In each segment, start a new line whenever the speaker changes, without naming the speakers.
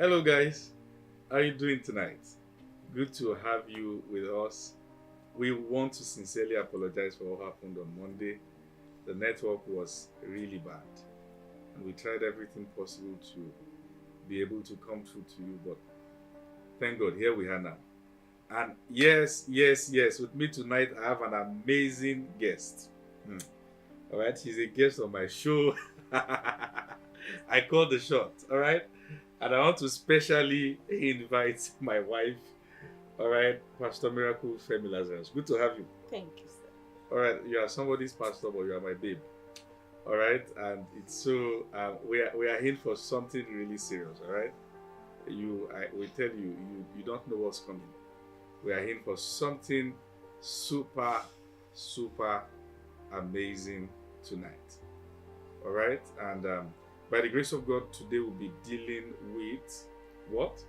Hello, guys. How are you doing tonight? Good to have you with us. We want to sincerely apologize for what happened on Monday. The network was really bad, and we tried everything possible to be able to come through to you, but thank God, here we are now. And yes, with me tonight, I have an amazing guest. All right, he's a guest on my show. I call the shot, all right? And I want to specially invite my wife, all right, Pastor Miracle Femi Lazarus. Good to have you.
Thank you, sir.
All right, you are somebody's pastor, but you are my babe. All right, and it's so we are in for something really serious. All right, we tell you, you don't know what's coming. We are in for something super amazing tonight. All right, and by the grace of God, today we'll be dealing with what?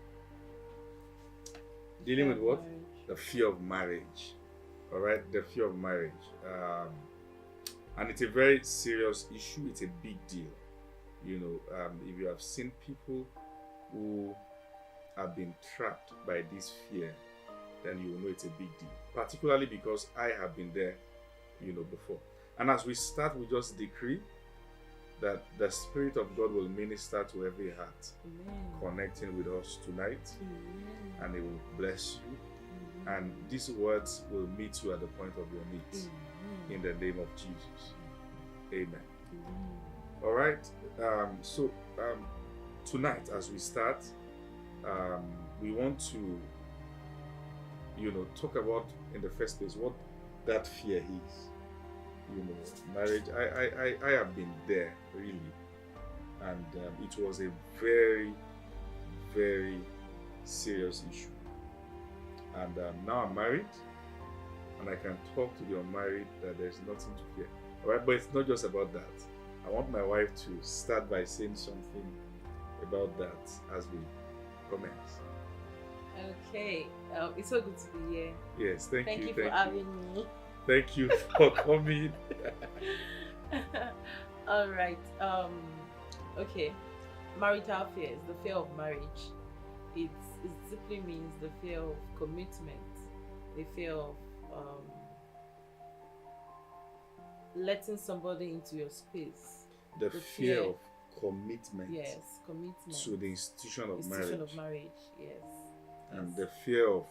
Dealing with what?
Marriage.
The fear of marriage. All right, the fear of marriage. And it's a very serious issue. It's a big deal. You know, if you have seen people who have been trapped by this fear, then you will know it's a big deal. Particularly because I have been there, before. And as we start, we just decree that the Spirit of God will minister to every heart, connecting with us tonight, and He will bless you. And these words will meet you at the point of your needs. In the name of Jesus. Amen. All right. So tonight, as we start, we want to, talk about in the first place what that fear is. Marriage. I have been there really, and it was a very serious issue. And now I'm married, and I can talk to the unmarried that there's nothing to fear. All right, but it's not just about that. I want my wife to start by saying something about that as we commence.
Okay, it's so good to be here.
Yes, thank you.
Thank you for having me.
Thank you for coming.
All right. Okay. Marital fears, the fear of marriage. It simply means the fear of commitment, the fear of letting somebody into your space.
The fear of commitment.
Yes, commitment
to the institution of
marriage. Yes.
And the fear of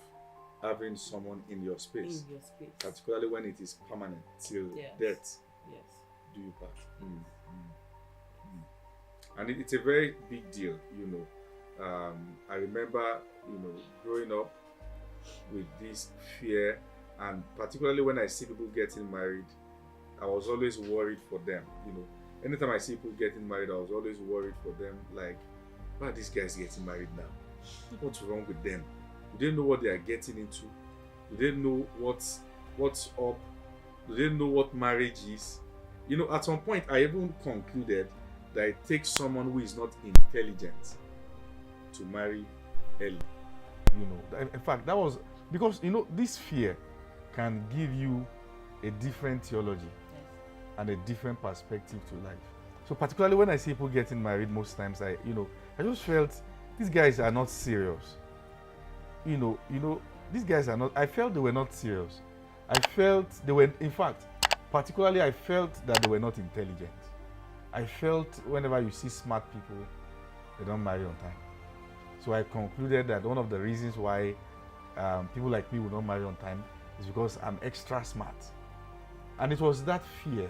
having someone in your space.
In your space.
Particularly when it is permanent till death.
Yes.
Do you part? And it's a very big deal, I remember, growing up with this fear, and particularly when I see people getting married, I was always worried for them. Anytime I see people getting married, I was always worried for them. Like, why are these guys getting married now? What's wrong with them? Do they know what they are getting into? Do they know what's up? Do they know what marriage is? At some point, I even concluded that it takes someone who is not intelligent to marry early.
In fact, that was because this fear can give you a different theology and a different perspective to life. So particularly when I see people getting married, most times I just felt these guys are not serious. These guys are not. I felt they were not serious. I felt they were. In fact, particularly I felt that they were not intelligent. I felt whenever you see smart people, they don't marry on time. So I concluded that one of the reasons why people like me will not marry on time is because I'm extra smart. And it was that fear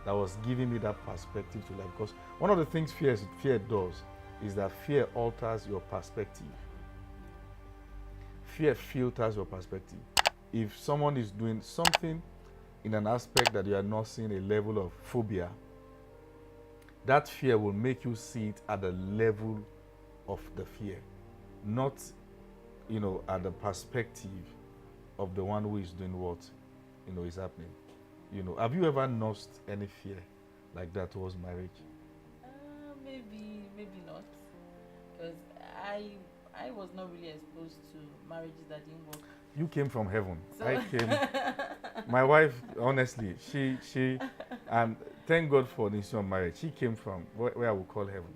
that was giving me that perspective to life. Because one of the things fear does is that fear alters your perspective. Fear filters your perspective. If someone is doing something in an aspect that you are not seeing a level of phobia, that fear will make you see it at the level of the fear, not at the perspective of the one who is doing what is happening. Have you ever nursed any fear like that towards marriage?
Maybe not, because I was not really exposed to marriages that didn't work.
You came from heaven.
So
I came. My wife, honestly, she and thank God for the issue of marriage. She came from where I would call heaven.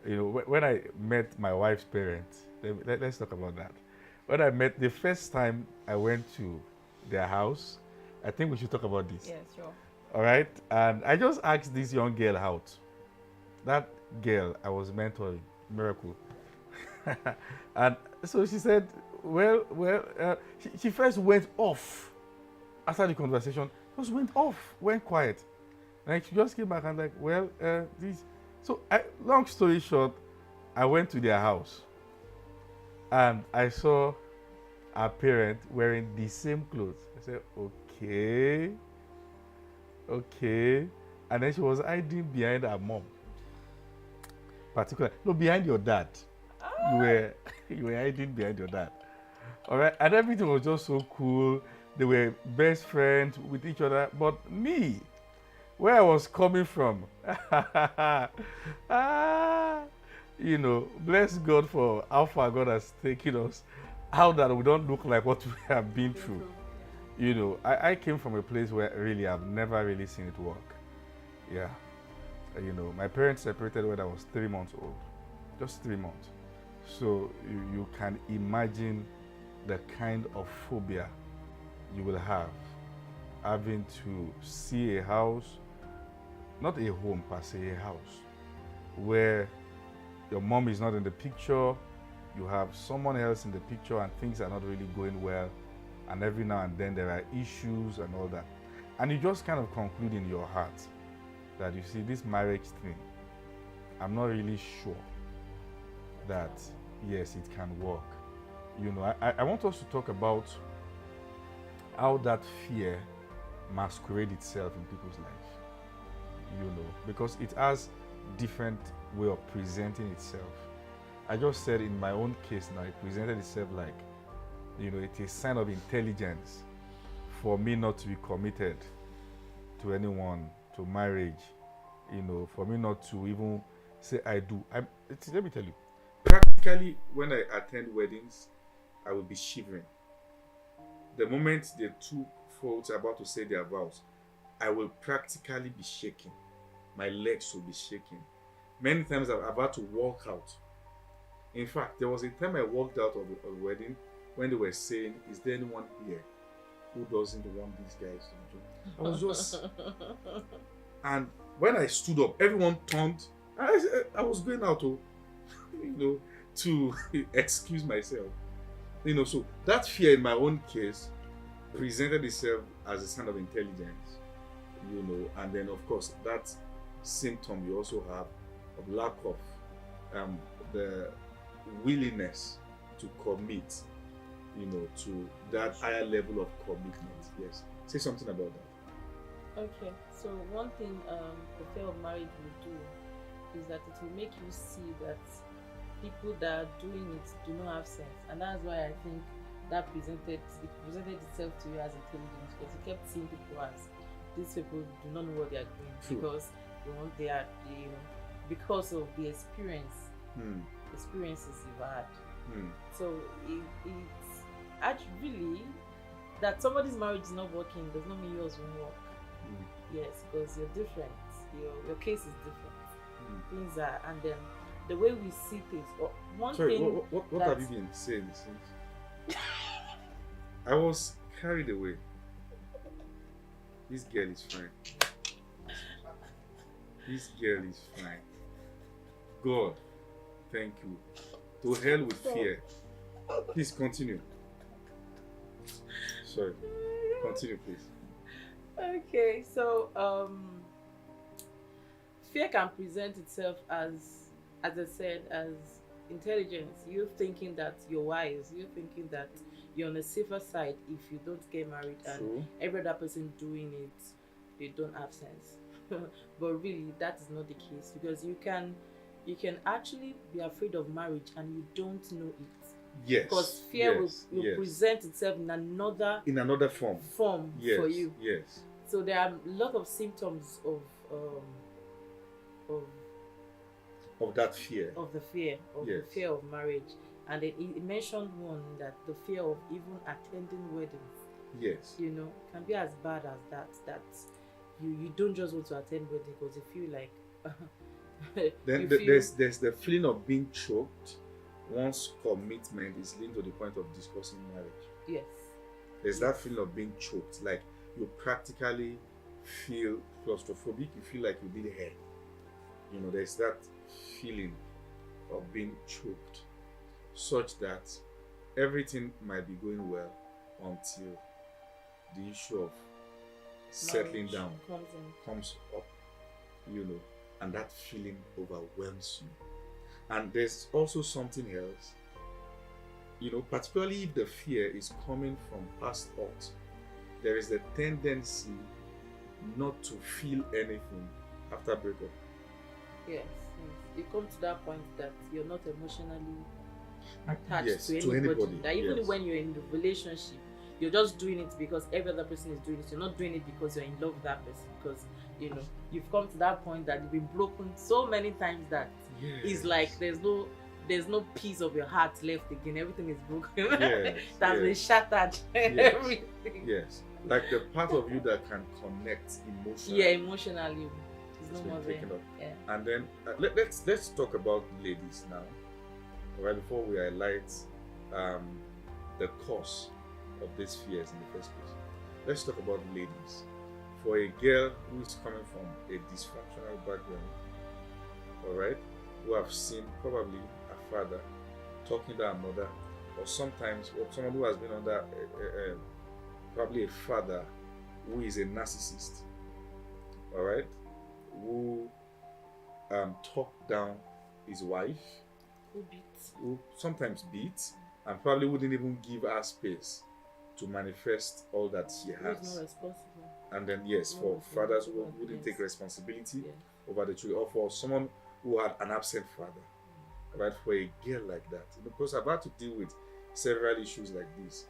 You know, when I met my wife's parents, let's talk about that. When I met the first time I went to their house, I think we should talk about this.
Yeah, sure.
All right. And I just asked this young girl out. That girl I was mentoring, Miracle. And so she said, she first went off after the conversation, just went off, went quiet. And she just came back and like, this. So, long story short, I went to their house and I saw her parent wearing the same clothes. I said, okay. And then she was hiding behind her mom. Behind your dad. You were hiding behind your dad. All right, and everything was just so cool. They were best friends with each other. But me, where I was coming from, you know, bless God for how far God has taken us, how that we don't look like what we have been through. You know, I came from a place where really I've never really seen it work. Yeah. You know, my parents separated when I was 3 months old. Just 3 months. So you can imagine the kind of phobia you will have having to see a house, not a home per se, a house, where your mom is not in the picture, you have someone else in the picture and things are not really going well, and every now and then there are issues and all that. And you just kind of conclude in your heart that you see this marriage thing, I'm not really sure that yes, it can work. You know, I want us to talk about how that fear masquerades itself in people's lives. You know, because it has different way of presenting itself. I just said in my own case now, it presented itself like, you know, it is a sign of intelligence for me not to be committed to anyone, to marriage, you know, for me not to even say I do. Let me tell you,
Practically, when I attend weddings, I will be shivering. The moment the two folks are about to say their vows, I will practically be shaking. My legs will be shaking. Many times I'm about to walk out. In fact, there was a time I walked out of a wedding when they were saying, is there anyone here who doesn't want these guys to do? I was just... And when I stood up, everyone turned. I was going out to, you know, to excuse myself. You know, so that fear in my own case presented itself as a sign of intelligence, you know, and then of course that symptom you also have of lack of the willingness to commit, you know, to that higher level of commitment. Yes. Say something about that.
Okay, so one thing the fear of marriage will do is that it will make you see that people that are doing it do not have sense, and that's why I think that presented itself to you as intelligence, because you kept seeing people as these people do not know what they are doing. True. Because because of the experiences you've had. So it's actually that somebody's marriage is not working does not mean yours won't work. Yes, because you're different. Your case is different. Things are, and then the way we see things. What have you been saying since?
I was carried away. This girl is fine. This girl is fine. God, thank you. To hell with fear. Please continue. Sorry. Continue, please.
Okay, so fear can present itself as I said, as intelligence. You thinking that you're wise. You thinking that you're on the safer side if you don't get married. True. And every other person doing it, they don't have sense. But really, that is not the case, because you can actually be afraid of marriage and you don't know it.
Yes.
Because fear will present itself in another form for you.
Yes.
So there are a lot of symptoms of
that fear.
Of the fear of marriage. And then he mentioned one, that the fear of even attending weddings.
Yes.
You know, can be as bad as that you don't just want to attend wedding because you feel like
Then
You
there's the feeling of being choked once commitment is linked to the point of discussing marriage.
yes.
There's that feeling of being choked, like you practically feel claustrophobic, you feel like you need air. You know, there's that feeling of being choked, such that everything might be going well until the issue of settling
Marriage
down
comes in.
comes up, you know, and that feeling overwhelms you. And there's also something else, you know, particularly if the fear is coming from past hurt, there is a tendency not to feel anything after breakup.
Yes, yes. You come to that point that you're not emotionally attached
Yes,
to
to
anybody.
anybody,
That even
yes.
when you're in the relationship, you're just doing it because every other person is doing it. You're not doing it because you're in love with that person. Because you know you've come to that point that you've been broken so many times that it's like there's no piece of your heart left again. Everything is broken.
Yes,
That's been
yes.
shattered.
Yes.
Everything.
Yes, like the part of you that can connect emotionally.
Yeah, emotionally, it's
has
no
been
more there.
taken up.
Yeah.
And then let's talk about ladies now, right? Before we highlight the cause of these fears in the first place, let's talk about ladies. For a girl who is coming from a dysfunctional background, all right, who have seen probably a father talking to a mother, or sometimes or someone who has been under probably a father who is a narcissist, all right, who talked down his wife, who sometimes beats, and probably wouldn't even give her space to manifest all that she
Who's
has.
not responsible?
And then yes, for fathers who wouldn't take responsibility over the children, or for someone who had an absent father, right? For a girl like that, because I've had to deal with several issues like this.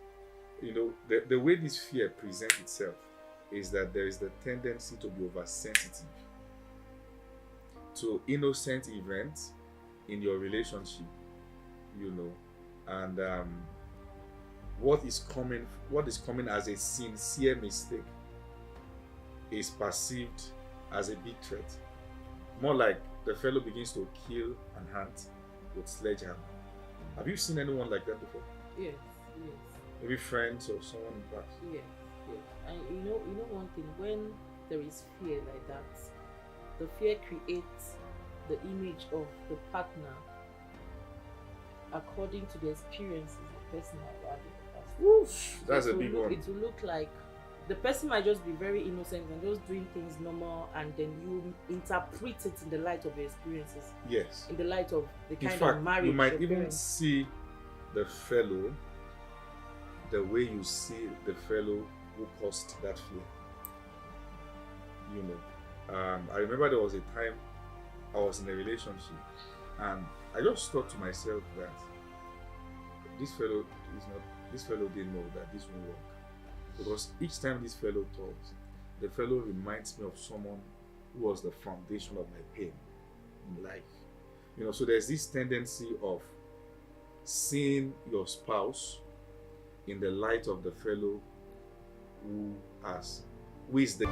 You know, the way this fear presents itself is that there is the tendency to be oversensitive to innocent events in your relationship, you know, and what is coming as a sincere mistake is perceived as a big threat. More like the fellow begins to kill and hunt with sledgehammer. Have you seen anyone like that before?
Yes, yes.
Maybe friends or someone in the past?
Yes, yes. And you know one thing, when there is fear like that, the fear creates the image of the partner according to the experiences the person has had in the past.
Woof, that's a big one.
It will look like the person might just be very innocent and just doing things normal, and then you interpret it in the light of your experiences.
Yes.
In the light of the
In
kind
fact,
of marriage
you might
your
even
parents-
see the fellow the way you see the fellow who caused that fear. You know, I remember there was a time I was in a relationship, and I just thought to myself that this fellow didn't know that this won't work, because each time this fellow talks, the fellow reminds me of someone who was the foundation of my pain in life. You know, so there's this tendency of seeing your spouse in the light of the fellow who is the